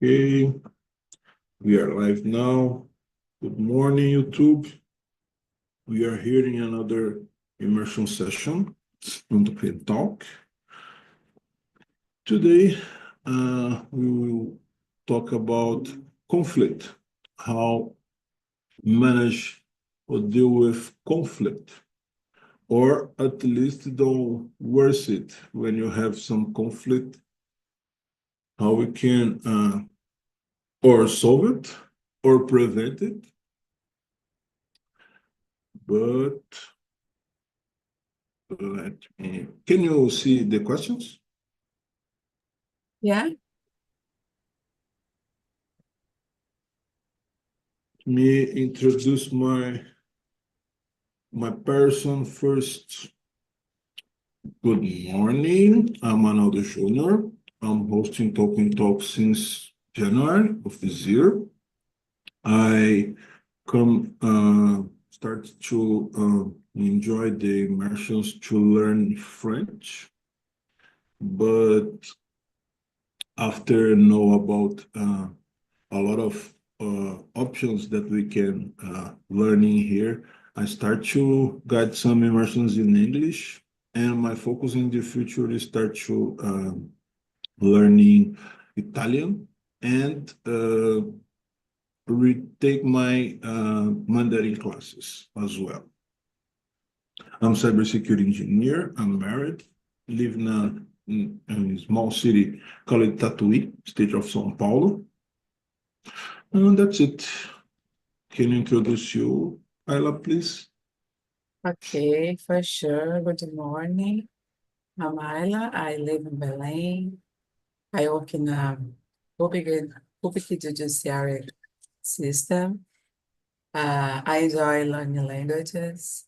Okay, we are live now. Good morning, YouTube. We are here in another immersion session on the Talk. Today, we will talk about conflict, how manage or deal with conflict, or at least don't worse it when you have some conflict, how we can or solve it or prevent it. But can you see the questions? Yeah. Let me introduce my person first. Good morning. I'm Arnaldo Jr. I'm hosting TALK since January of this year. I start to enjoy the immersions to learn French, but after know about a lot of options that we can learn in here, I start to guide some immersions in English, and my focus in the future is start to learning Italian and retake my Mandarin classes as well. I'm cybersecurity engineer. I'm married, live in a small city called Tatuí, state of São Paulo. And that's it. Can you introduce you, Ayla, please? Okay, for sure. Good morning. I'm Ayla. I live in Belém. I work in a public judiciary system. I enjoy learning languages.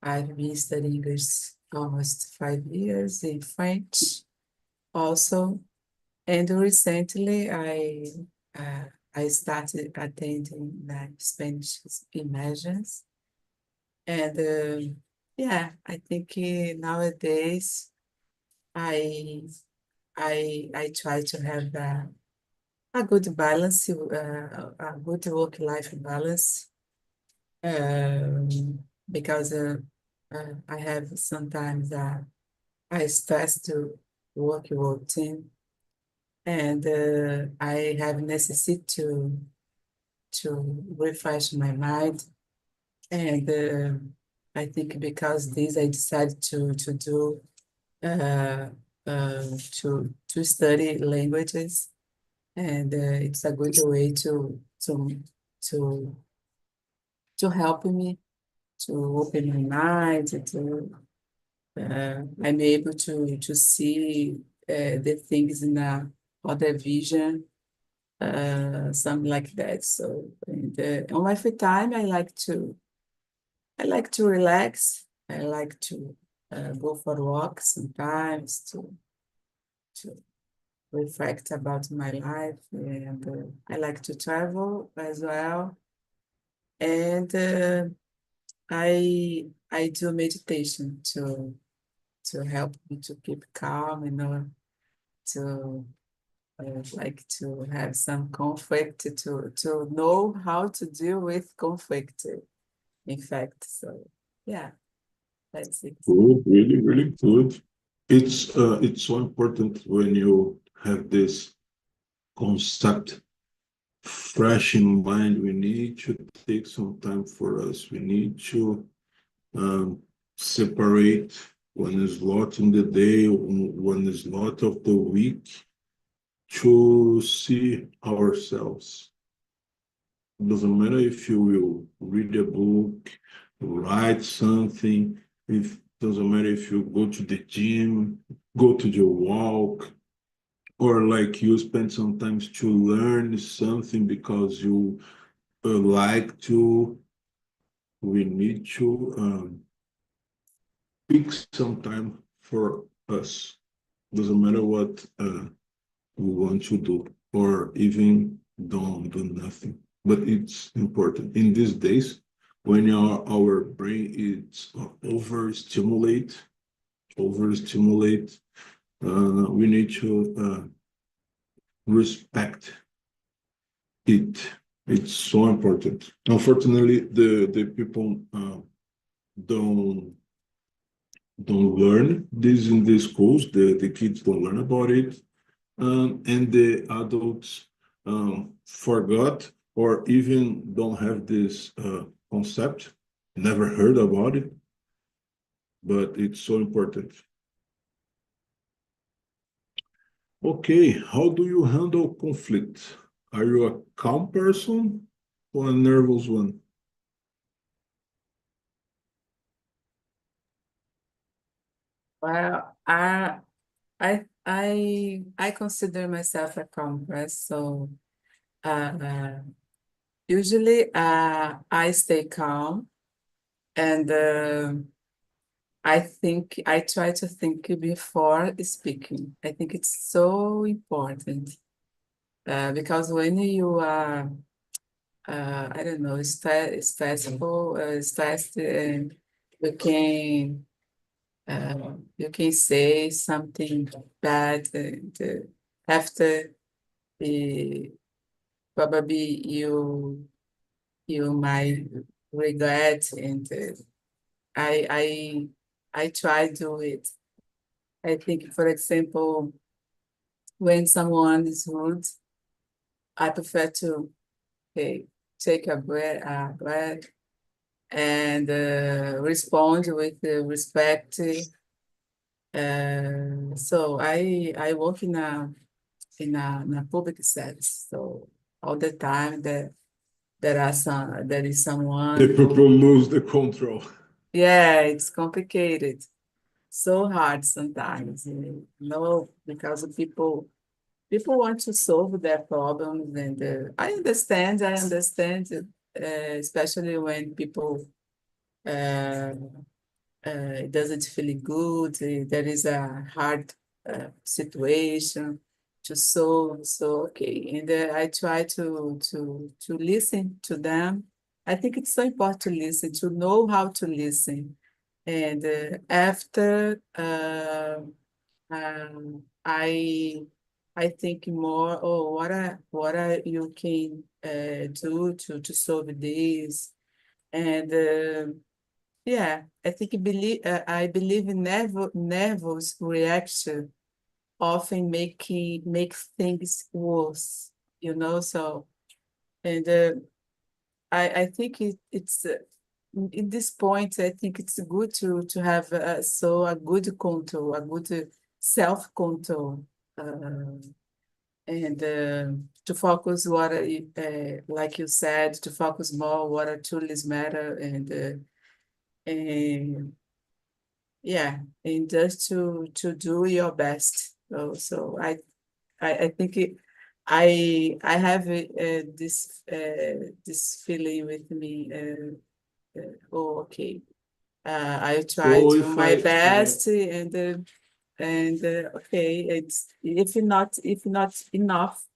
I've been studying English almost 5 years in French also. And recently I started attending Spanish immersions. And yeah, I think nowadays I I try to have a good balance, a good work-life balance, because I have sometimes I stress to work routine, and I have necessity to refresh my mind. And I think because this I decided to do uh, to study languages, and it's a good way to to help me to open my mind, to I'm able to see the things in a other vision, something like that. So, and, on my free time, I like to relax. I like to go for walks sometimes to reflect about my life, and I like to travel as well. And I do meditation to help me to keep calm, to like to have some conflict, to know how to deal with conflict, in fact. So yeah, that's it. Good, really, really good. It's so important when you have this concept fresh in mind. We need to take some time for us. We need to separate one slot in the day, one slot of the week to see ourselves. It doesn't matter if you will read a book, write something, if doesn't matter if you go to the gym, go to the walk, or like you spend some time to learn something because you like to. We need to pick some time for us. Doesn't matter what we want to do, or even don't do nothing. But it's important in these days when our brain is overstimulate. We need to respect it. It's so important. Unfortunately, the people don't learn this in the schools. The kids don't learn about it, and the adults forgot or even don't have this concept, never heard about it, but it's so important. Okay, how do you handle conflict? Are you a calm person or a nervous one? Well, I consider myself a calm person, so uh, usually I stay calm and I try to think before speaking. I think it's so important because when you are I don't know, stressful, stressed, and you can you can say something bad and after the probably you might regret and I I I try to it. I think, for example, when someone is rude, I prefer to okay, take breath and respond with respect. So I work in a public setting, so all the time that there is The someone people who lose the control. yeah, it's complicated, so hard sometimes, you know, because people want to solve their problems, and I understand, especially when people uh, it doesn't feel good. There is a hard situation to solve. So okay, and I try to listen to them. I think it's so important to listen, to know how to listen, and after I think more. Oh, what are you can do to solve this, and. Yeah, I believe in nervous reaction often make things worse, you know. So, and I think it's in this point, I think it's good to have a good control, a good self control, and to focus what like you said, to focus more what truly matter, and yeah, and just to do your best. So I think I have this feeling with me. Oh, okay. I try So do if my I best, and okay, it's if not enough,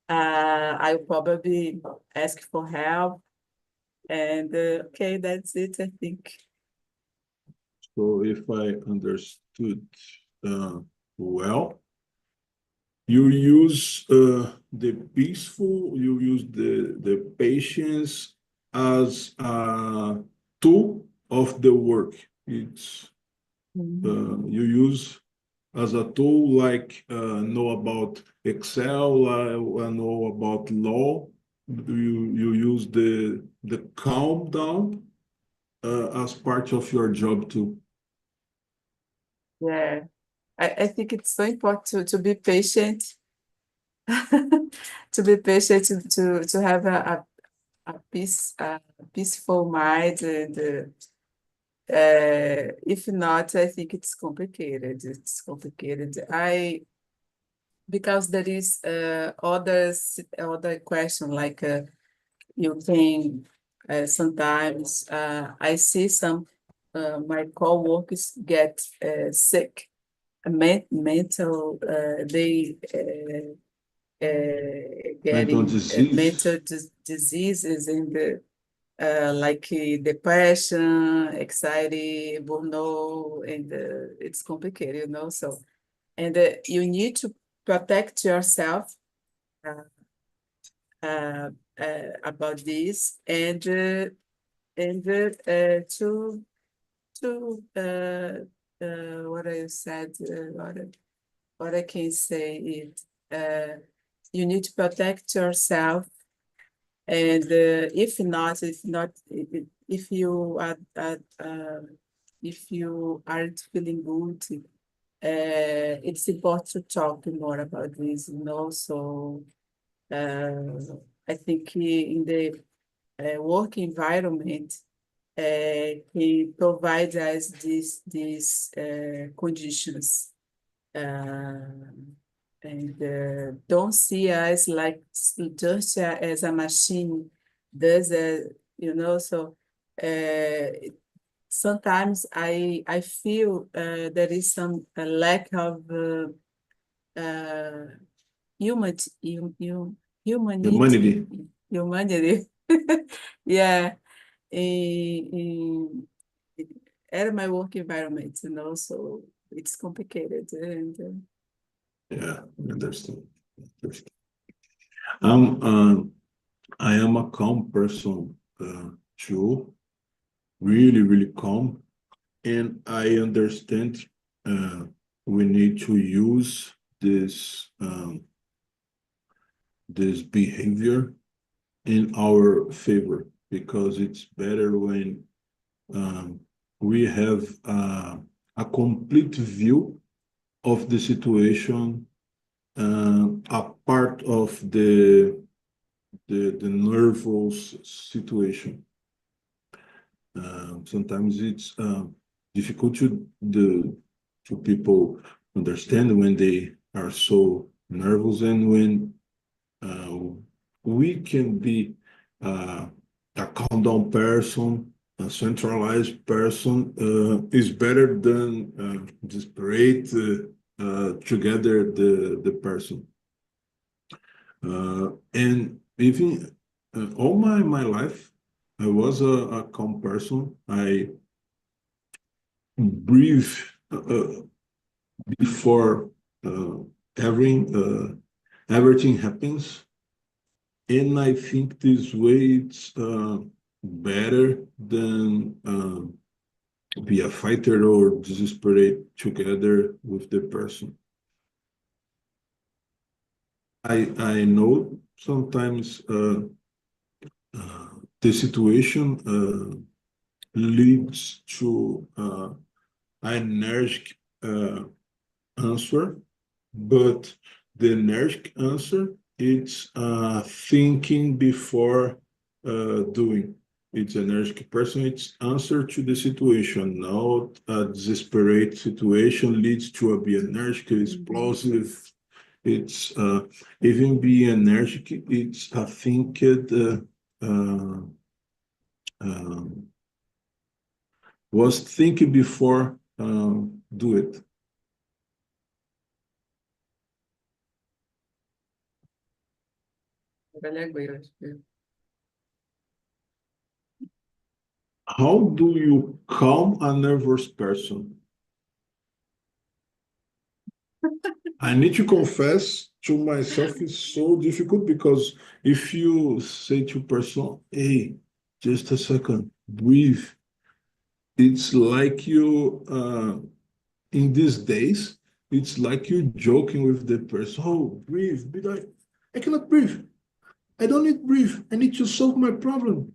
I'll probably ask for help. And okay, that's it, I think. if I understood well, you use the peaceful, you use the patience as a tool of the work. It's Mhm. you use as a tool like know about Excel, know about law. You use the calm down as part of your job too. Yeah. I think it's so important to be patient, to be patient, to have a peaceful mind, and if not, I think it's complicated. It's complicated. Because there is other question like you can sometimes I see some my co-workers get sick, mental they Mental getting disease. diseases in the like depression, anxiety, burnout, and it's complicated, you know. So, and you need to protect yourself uh, about this, and what I said, what I can say is, you need to protect yourself, and if you aren't feeling good, it's important to talk more about this, So I think in the work environment, he provides us these conditions, and don't see us like just as a machine does, So sometimes I feel there is some lack of human humanity Humanity. humanity. Yeah, in at my work environment, So it's complicated, and Yeah, I understand. Understand. Um, I am a calm person too, really, really calm, and I understand we need to use this behavior in our favor because it's better when um, we have a complete view of the situation, a part of the nervous situation. Sometimes it's difficult to people understand when they are so nervous, and when uh, we can be a calm down person, a centralized person is better than desperate together the person. And even all my life, I was a calm person. I breathe before uh, everything, everything happens. And I think this way it's better than be a fighter or desperate together with the person. I know sometimes uh, the situation leads to an energetic answer, but the energetic answer it's thinking before doing. It's an energetic person. It's answer to the situation, not a desperate situation leads to a be energetic, explosive. It's even be energetic. It's a think uh, um, was thinking before do it. How do you calm a nervous person? I need to confess to myself, it's so difficult because if you say to a person, hey, just a second, breathe, it's like you, in these days, it's like you joking with the person, oh, breathe, be like, I cannot breathe. I don't need breathe. I need to solve my problem.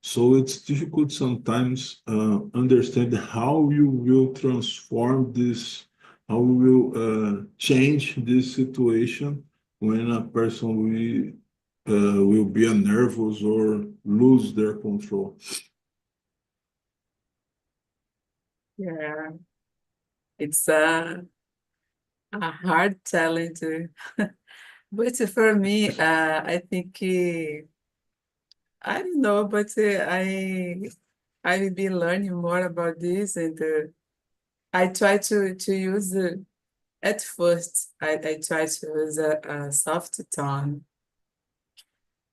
So it's difficult sometimes understand how you will transform this, how you will change this situation when a person will be nervous or lose their control. yeah, it's a hard challenge. But for me, I think I don't know, but I've been learning more about this, and I try to use at first I try to use a soft tone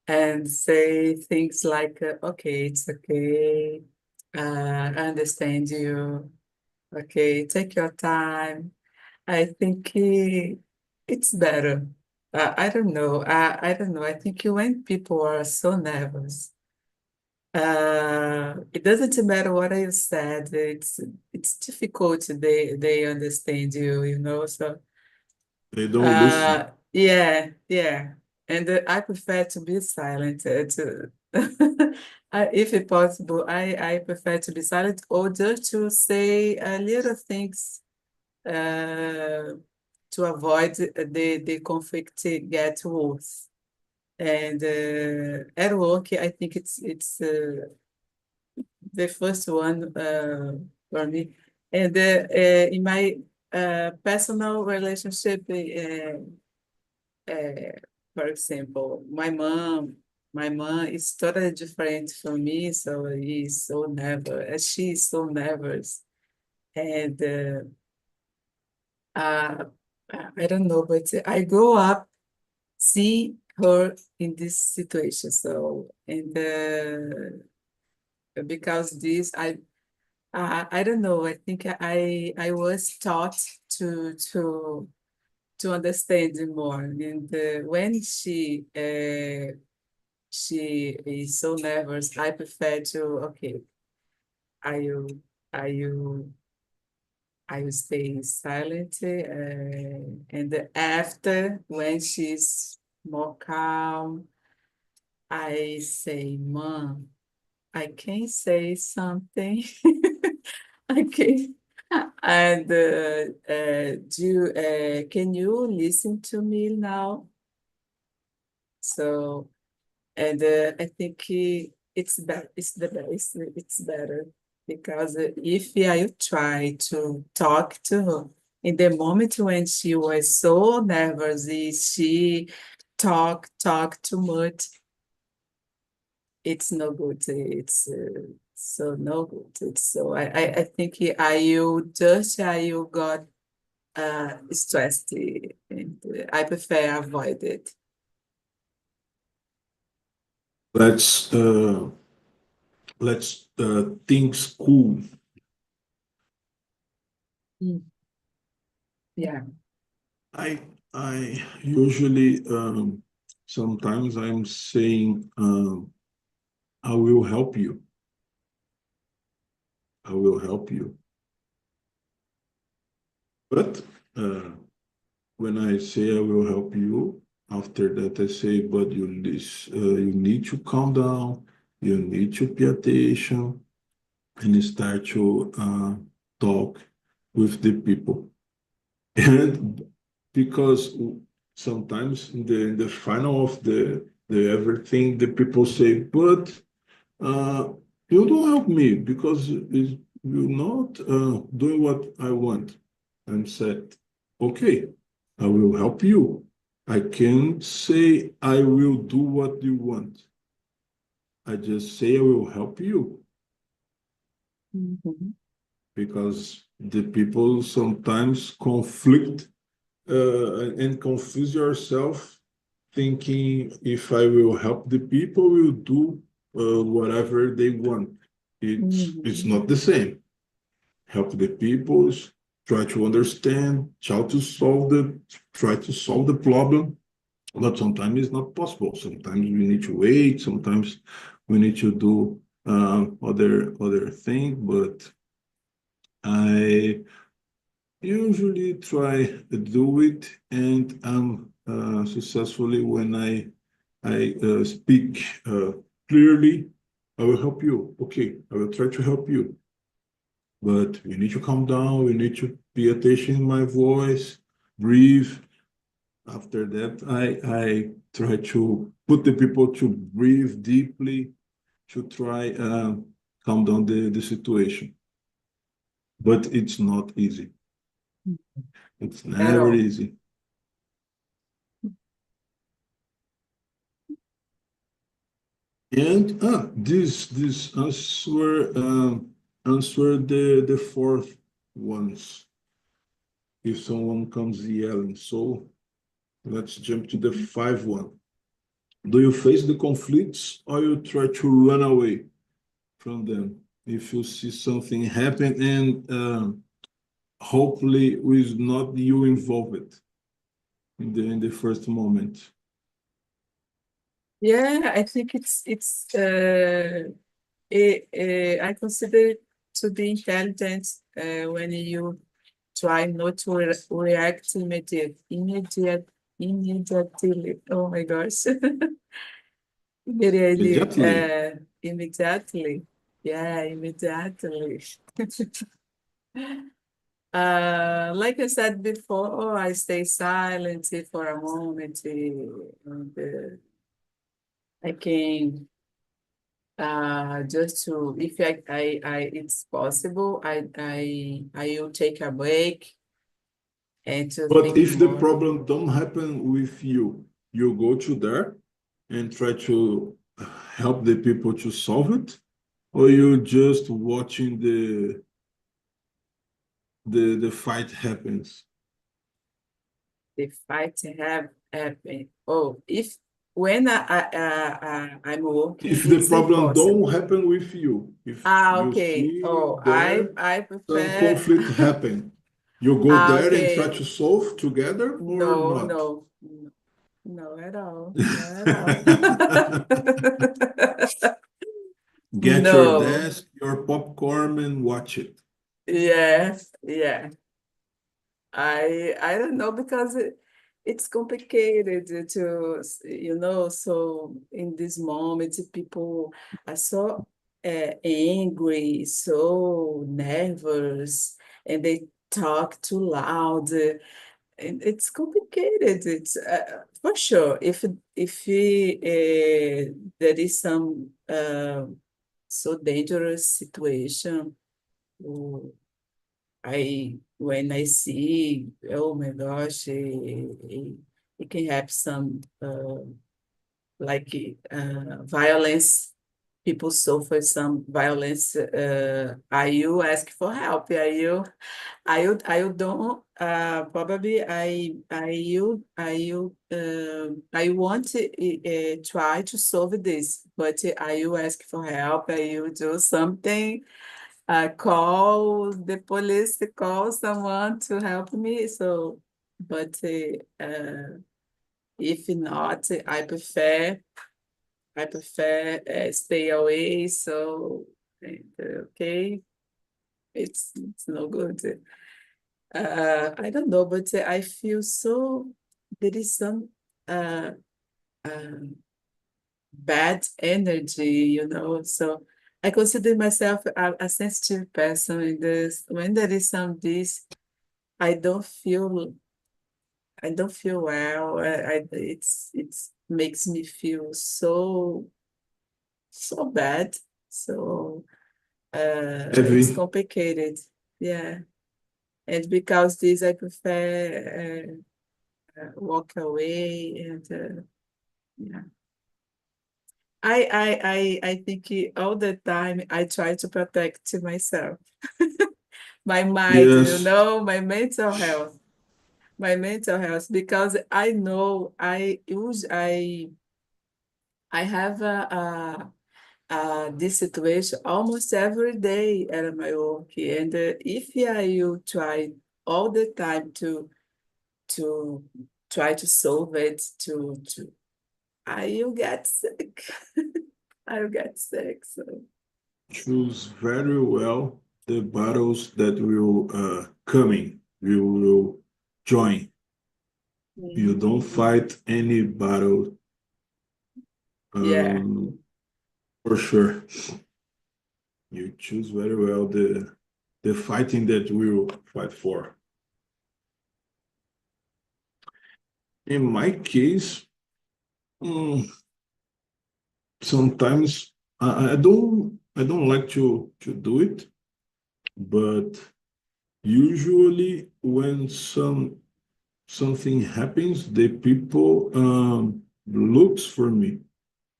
and say things like, "Okay, it's okay. I understand you. Okay, take your time." I think it's better. I don't know. I don't know. I think when people are so nervous, it doesn't matter what you said. It's difficult. They understand you, you know. So They don't listen. yeah, yeah. And I prefer to be silent. If it's possible, I prefer to be silent or just to say little things uh, to avoid the conflict get worse. And at work, I think it's the first one for me. And in my personal relationship, for example, my mom is totally different from me, so he's so nervous. She is so nervous, and uh, I don't know, but I grow up see her in this situation. So, and because this, I don't know. I think I was taught to understand more. And when she is so nervous, I prefer to okay. I will I will I will stay silent. And after when she's more calm, I say, Mom, I can say something. I can. And can you listen to me now? So, and I think it's better because if I try to talk to her in the moment when she was so nervous, she talk too much, it's no good. It's so no good. It's so I think I will got stressed and I prefer avoid it. Let's think school. Mm. Yeah. I I usually sometimes I'm saying I will help you. I will help you. But when I say I will help you, after that I say, but you need to calm down. You need to pay attention and start to talk with the people. And because sometimes in the final of the everything, the people say, but uh, you don't help me because you're not doing what I want. And said, okay, I will help you. I can't say I will do what you want. I just say I will help you Mhm. because the people sometimes conflict and confuse yourself thinking if I will help the people, will do whatever they want. It's Mhm. not the same. Help the people, try to understand, try to solve the problem, but sometimes it's not possible. Sometimes we need to wait. Sometimes we need to do other thing. But I usually try to do it, and I'm successfully when I speak clearly. I will help you. Okay, I will try to help you, but you need to calm down. You need to pay attention in my voice, breathe. After that, I try to put the people to breathe deeply to try calm down the situation. But it's not easy. It's At never all. easy. And this answer the fourth ones if someone comes yelling. So let's jump to the five one. Do you face the conflicts or you try to run away from them? If you see something happen and hopefully with not you involved. in the first moment. Yeah, I think I consider it to be intelligent when you try not to react immediately. Oh my gosh. Immediately. Immediately. Yeah, immediately. Like I said before, I stay silent for a moment, and I can just to if it's possible, I will take a break and to But think if the more. problem don't happen with you, you go to there and try to help the people to solve it, or you just watching the fight happens. The fight have happened. Oh, if when I'm working, If the it's problem don't impossible. happen with you, if you Okay. see Oh, there I some prefer. conflict happen, you go there and try Okay. to solve together or No, not? no, no at all. No at all. Get your No. desk, your popcorn, and watch it. Yeah, yeah. I don't know because it's complicated to, so in this moment, people are so angry, so nervous, and they talk too loud. And it's complicated. It's for sure. There is some so dangerous situation. When I see, oh my gosh, it can have some like violence. People suffer some violence. Are you ask for help? I don't probably I want to try to solve this, but I you ask for help? I you do something? Call the police, call someone to help me. So, but if not, I prefer stay away. So, okay, it's no good. I don't know, but I feel so there is some uh, um bad energy, So I consider myself a sensitive person in this. When there is some this, I don't feel I don't feel well. It's makes me feel so bad. So it's Heavy. complicated. Yeah. And because this I prefer walk away and yeah. I think all the time I try to protect myself, my mind, Yes. my mental health, because I know I have this situation almost every day at my work, and if you try all the time to try to solve it, to I will get sick. I will get sick. So. Choose very well the battles that will coming, you will join. You don't Mhm. fight any battle Yeah. um, for sure. You choose very well the fighting that we will fight for. In my case, mm, sometimes I don't like to do it, but usually when something happens, the people looks for me,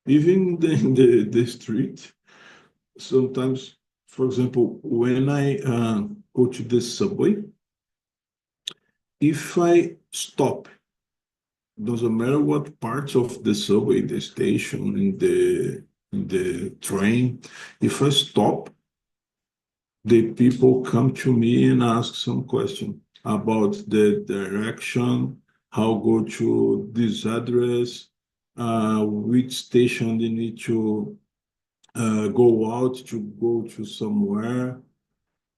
even in the street. Sometimes, for example, when I go to the subway, if I stop, doesn't matter what parts of the subway, the station, in the train, if I stop, the people come to me and ask some question about the direction, how go to this address, which station they need to go out to go to somewhere.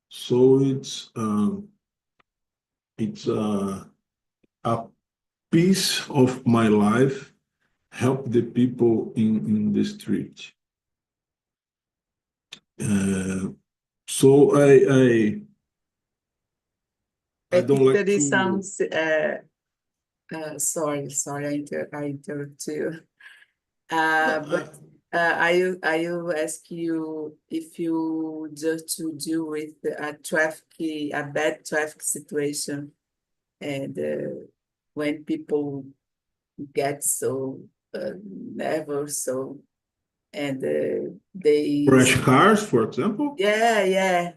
So it's a piece of my life, help the people in the street. So I don't think like that it to. sounds, sorry, I interrupt you. But I will ask you if you just to deal with a bad traffic situation, and when people get so nervous, so and they Crash cars, for example. yeah.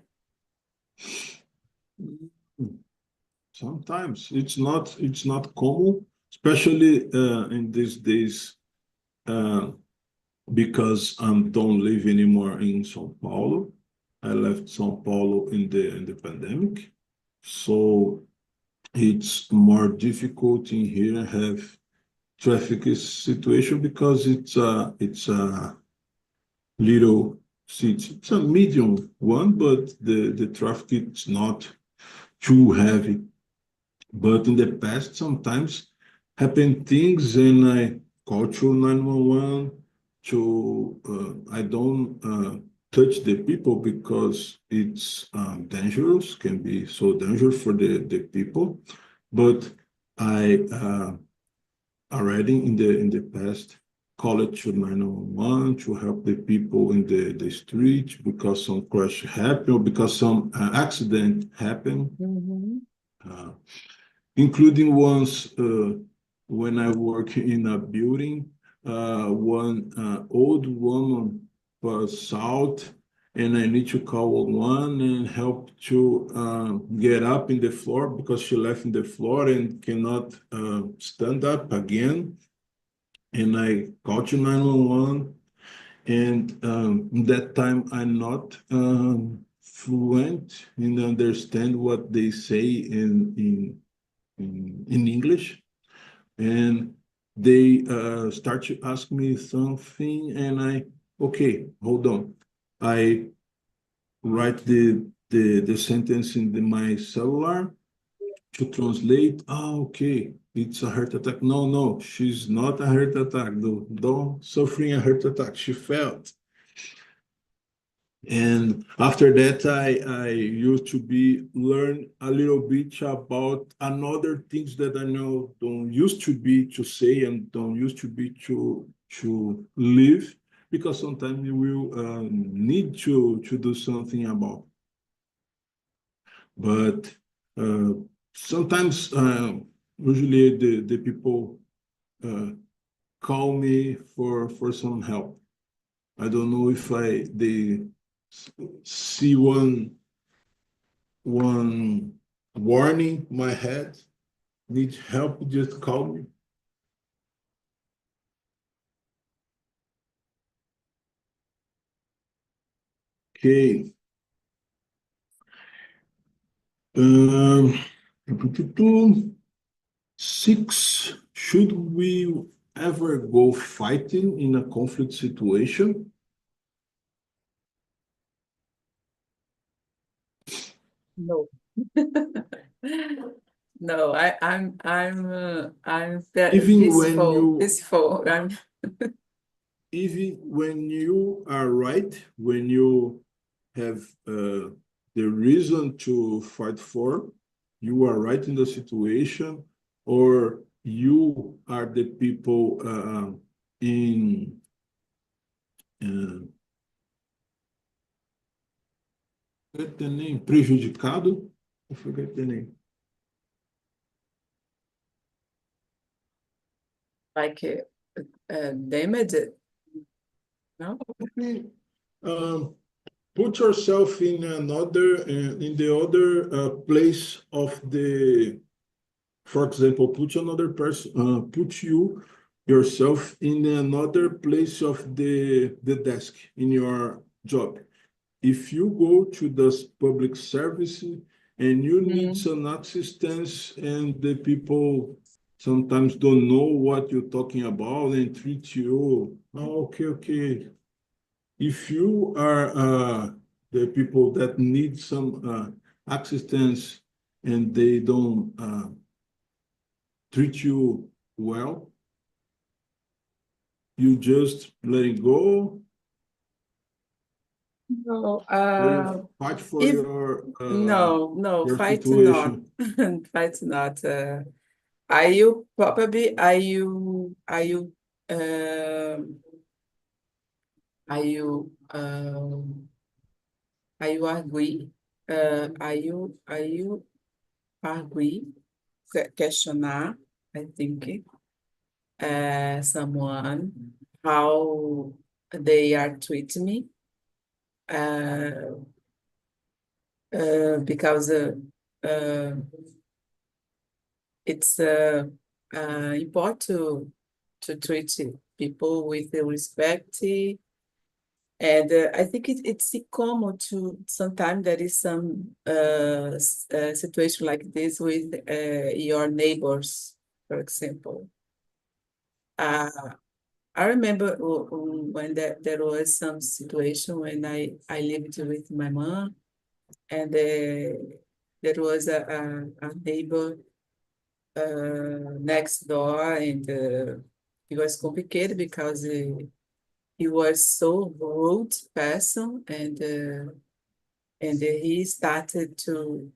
Sometimes it's not common, especially in these days, because I don't live anymore in São Paulo. I left São Paulo in the pandemic, so it's more difficult in here have traffic situation because it's a little city. It's a medium one, but the traffic is not too heavy. But in the past, sometimes happen things, and I call to 911 to I don't touch the people because it's dangerous, can be so dangerous for the people. But I already in the past call it to 911 to help the people in the street because some crash happen or because some accident happen. Mhm. Uh, Including ones when I work in a building, one old woman was out, and I need to call one and help to get up in the floor because she left in the floor and cannot stand up again. And I call to 911, and in that time I'm not fluent in understand what they say in English, and they start to ask me something, and okay, hold on. I write the sentence in my cellular to translate. Oh, okay, it's a heart attack. No, she's not a heart attack. Don't suffering a heart attack. She felt. And after that, I used to be learn a little bit about another things that I know don't used to be to say and don't used to be to live, because sometimes you will need to do something about. But sometimes usually the people uh, call me for some help. I don't know if they see one warning my head, need help, just call me. Okay. Um, 6, should we ever go fighting in a conflict situation? No. No, I'm Even when peaceful. even when you are right, when you have the reason to fight for, you are right in the situation, or you are the people in uh, forget the name, prejudicado? I forget the name. Like damaged. No? Okay. Put yourself in another in the other place of the, for example, put another person, put yourself in another place of the desk in your job. If you go to this public service and you need Mm. some assistance, and the people sometimes don't know what you're talking about and treat you, oh, okay, okay. If you are the people that need some assistance and they don't treat you well, you just let it go, No, or you fight for if no, your fight not, situation. fight not. Are you probably um are you agree? Are you agree? Questionar, I think, someone how they are treating me, uh, because uh, it's important to treat people with respect. And I think it's common to sometimes there is some situation like this with your neighbors, for example. Uh, I remember when there was some situation when I lived with my mom, and there was a neighbor next door, and it was complicated because he was so rude person, and he started to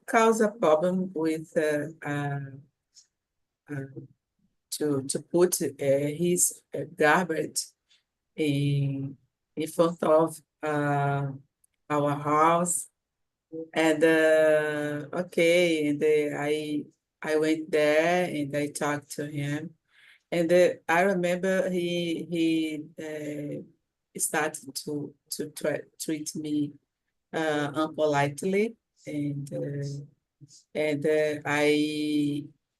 cause a problem with uh, to put his garbage in front of our house. And okay, and I went there and I talked to him, and I remember he started to treat me unpolitely, and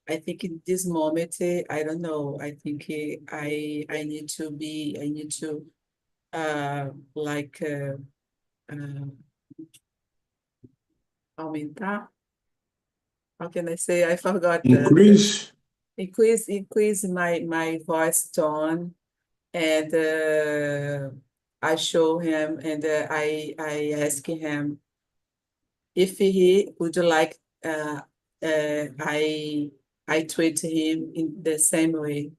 I think in this moment I don't know. I think I need to like uh, aumentar. How can I say? I forgot the Increase. increase my voice tone, and I show him, and I ask him if he would like I treat him in the same way,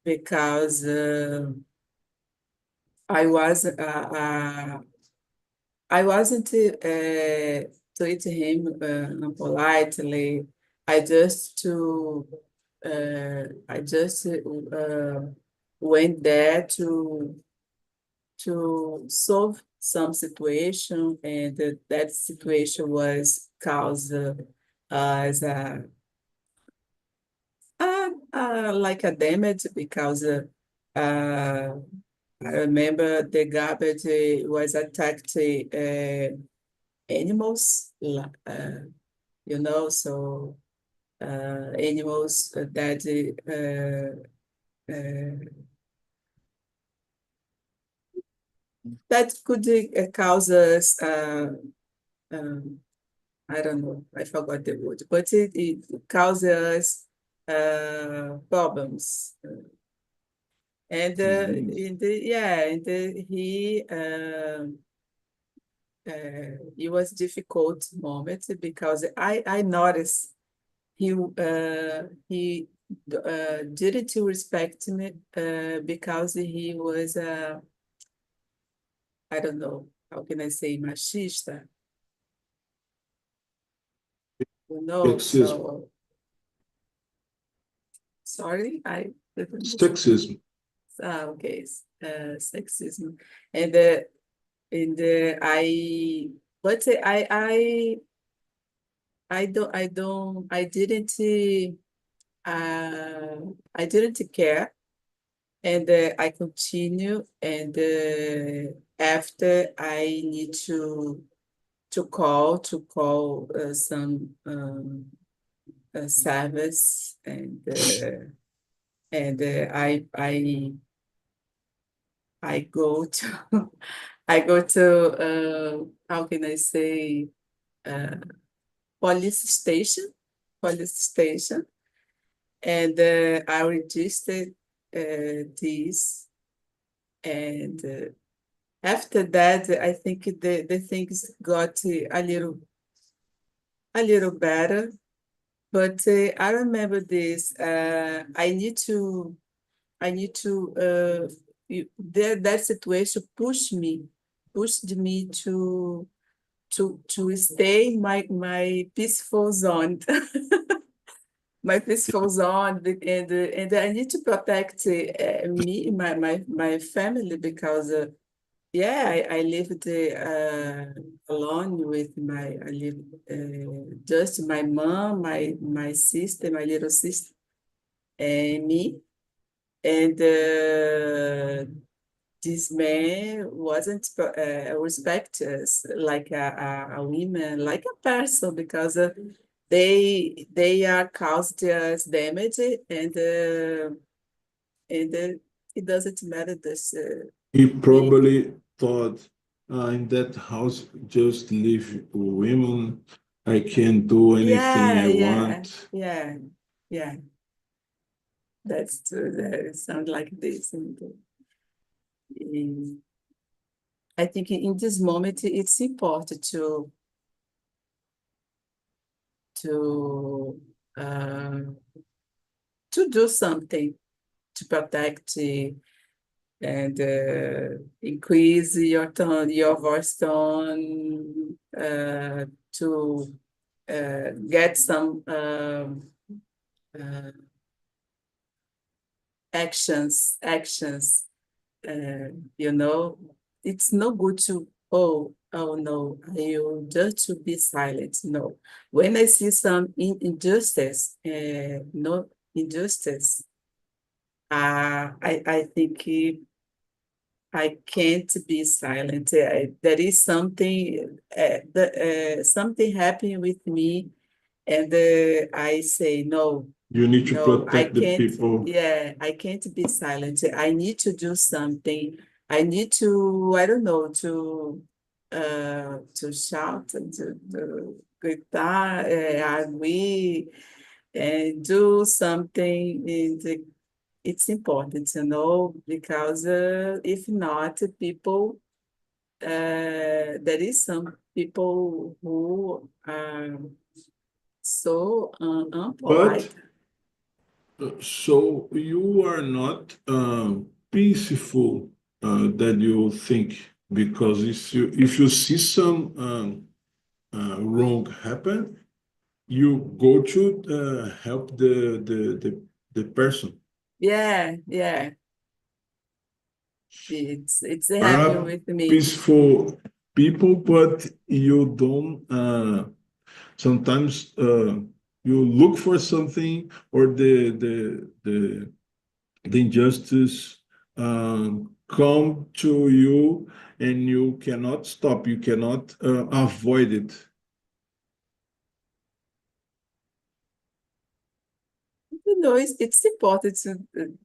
because I was I wasn't treating him politely. I just went there to solve some situation, and that situation was caused as like a damage, because I remember the garbage was attacked animals, so animals that could cause us, I don't know, I forgot the word, but it causes problems. And Disease. it was difficult moment, because I noticed he didn't respect me because he was I don't know, how can I say, machista, Sexism. so sorry, I didn't Sexism. okay, sexism, and I, let's say, I didn't care, and I continue, and after I need to call some service, and I go to I go to how can I say, uh, police station police station And I registered this, and after that, I think the things got a little better. But I remember this. I need to that situation pushed me to stay in my peaceful zone. My peaceful zone, and I need to protect me, my family, because yeah, I lived alone with I lived just my mom, my sister, my little sister, and me. And this man wasn't respect us like a woman, like a person, because they are caused us damage, and it doesn't matter this He me. probably thought, in that house, just live women. I can do anything Yeah, I yeah, want. yeah, yeah. That's true. That sounds like this. And, I think in this moment it's important to uh, to do something to protect and increase your tone, your voice tone, to get some uh, actions. You know, it's no good to, oh no, I will just to be silent. No, when I see some injustice, no injustice, I think I can't be silent. There is something, something happening with me, and I say, no, You need to no, I protect the can't, people. yeah, I can't be silent. I need to do something. I need to, I don't know, to shout, to gritar, agree, and do something. It's important to know, because if not, people, there is some people who are so But unpolite. so you are not peaceful that you think, because if you see some wrong happen, you go to help the person. Yeah, yeah. It's happy Are with me. peaceful people, but you don't. Sometimes you look for something, or the injustice come to you, and you cannot stop. You cannot avoid it. You know, it's important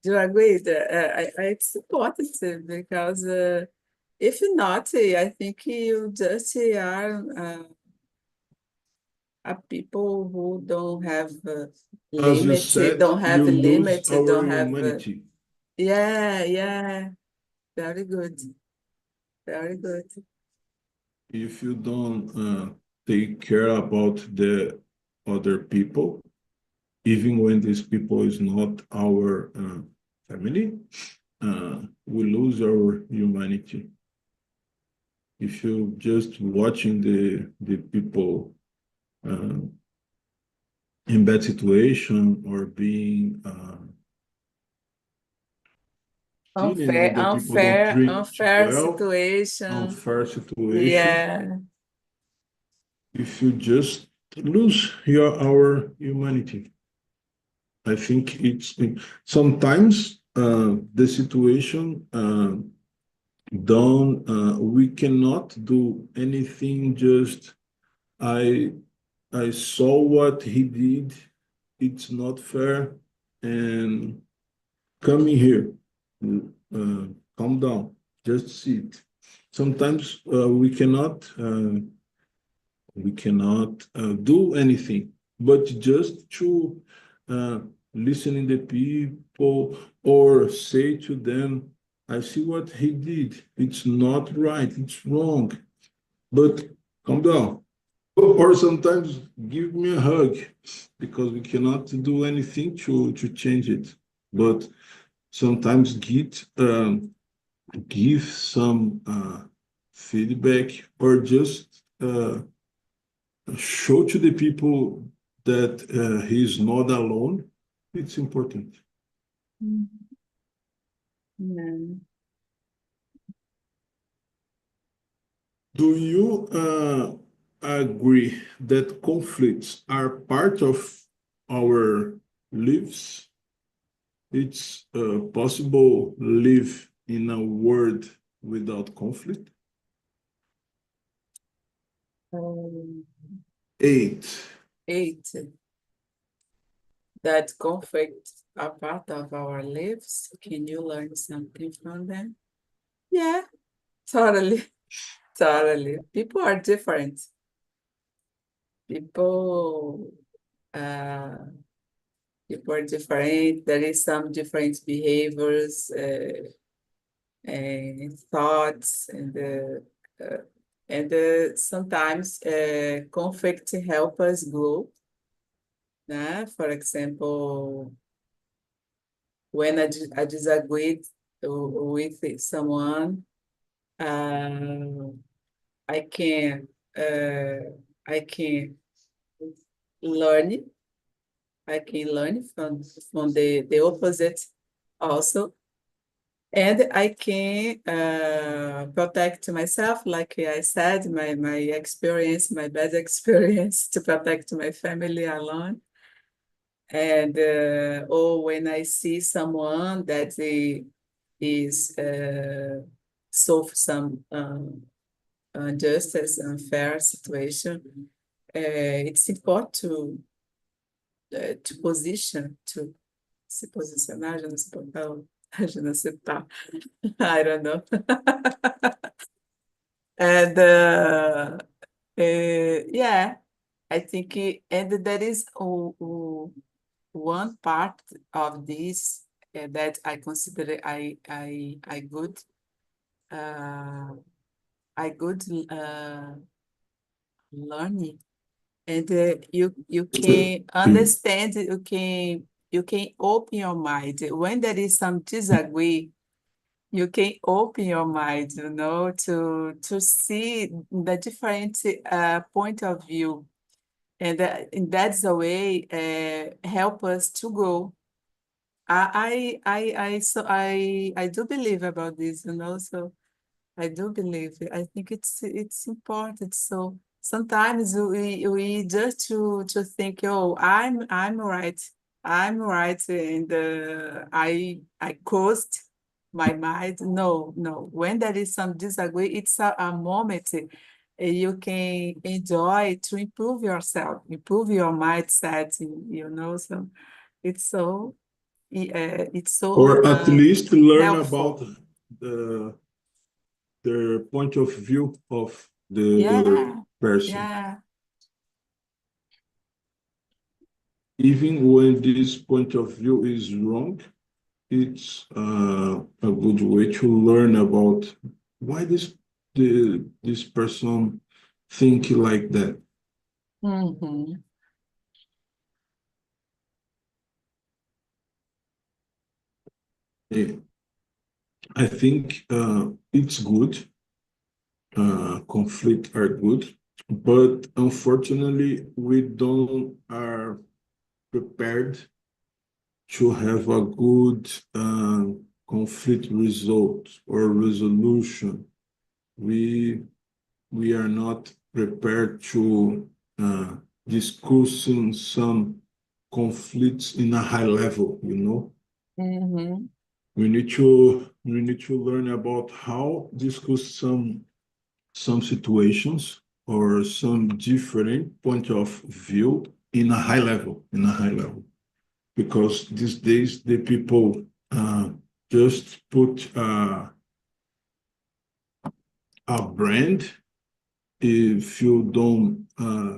to agree that it's important because if not, I think you just are people who don't have As you limit, said, don't have you lose limit, our don't have. humanity. Yeah, yeah. Very good. Very good. If you don't take care about the other people, even when these people is not our family, we lose our humanity. If you just watching the people uh, in bad situation, or being feeling Unfair, other people don't treat you unfair well, situation. unfair situation, Yeah. if you just lose our humanity. I think it's sometimes the situation don't we cannot do anything. Just I I saw what he did. It's not fair, and coming here, uh, calm down, just sit. Sometimes we cannot do anything, but just to listening to people, or say to them, I see what he did. It's not right. It's wrong. But calm down. Or sometimes give me a hug, because we cannot do anything to change it. But sometimes give some feedback, or just show to the people that he's not alone. It's important. Yeah. Do you agree that conflicts are part of our lives? It's possible live in a world without conflict? Um, 8. 8. That conflict are part of our lives. Can you learn something from them? Yeah, totally, totally. People are different. People, uh, people are different. There is some different behaviors, and thoughts, and sometimes conflict help us grow. Né? For example, when I disagreed with someone, I can uh, I can learn. I can learn from the opposite also. And I can protect myself, like I said, my experience, my bad experience to protect my family alone. And or when I see someone that is solve some injustice, unfair situation, it's important to position, to se posicionar, já não sei como, já não sei tá. I don't know. And yeah, I think and there is one part of this that I consider I good I good learning, and you can understand, you can open your mind when there is some disagree. You can open your mind, to see the different point of view, and that's the way help us to grow. I do believe about this, so I do believe. I think it's important. So sometimes we just to think, oh, I'm right. I'm right, and I caused my mind. No, no. When there is some disagree, it's a moment you can enjoy to improve yourself, improve your mindset. So it's so it's so Or at least learn about helpful. the their point of view of the other Yeah, person. yeah. Even when this point of view is wrong, it's a good way to learn about why this person think like that. Mm-hmm. Eh, I think it's good. Conflict are good, but unfortunately, we don't are prepared to have a good conflict result or resolution. We we are not prepared to discussing some conflicts in a high level. Mm-hmm. We need to learn about how discuss some situations or some different point of view in a high level, because these days the people just put a brand. If you don't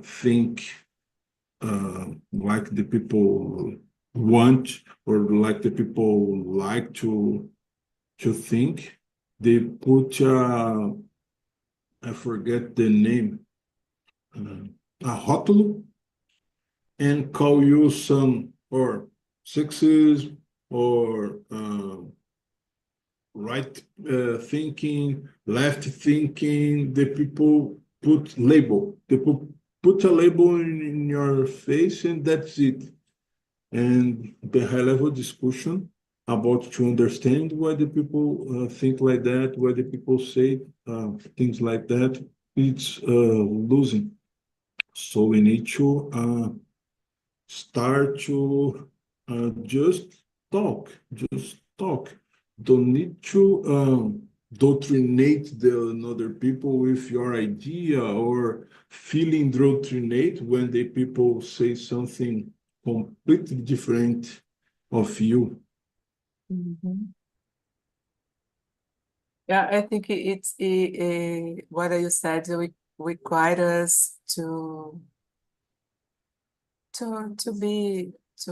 think like the people want, or like the people like to think, they put I forget the name, a rótulo, and call you some or sexism or right thinking, left thinking. The people put label. They put a label in your face, and that's it. And the high level discussion about to understand why the people think like that, why the people say things like that, it's losing. So we need to start to just just talk. Don't need to doctrinate the another people with your idea, or feeling doctrinate when the people say something completely different of you. Mhm. Yeah, I think it's what you said require us to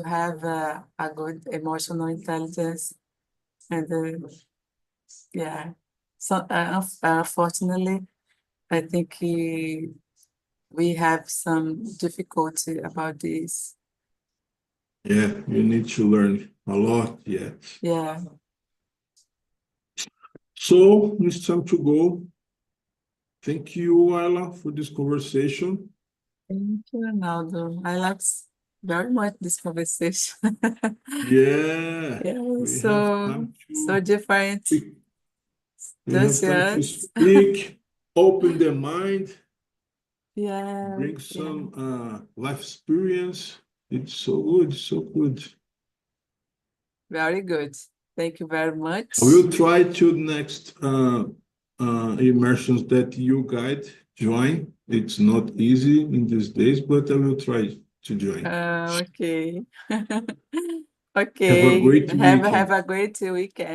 have a good emotional intelligence, and yeah. So unfortunately, I think we have some difficulty about this. Yeah, you need to learn a lot yet. Yeah. So it's time to go. Thank you, Ayla, for this conversation. Thank you, Ronaldo. I like very much this conversation. Yeah, Yeah, we have so time so to different speak. We have time to situations. speak, open the mind, Yeah, bring yeah. some life experience. It's so good, so good. Very good. Thank you very much. I will try to next immersions that you guide join. It's not easy in these days, but I will try to join. Okay. Have a Okay. great weekend. Have a great weekend.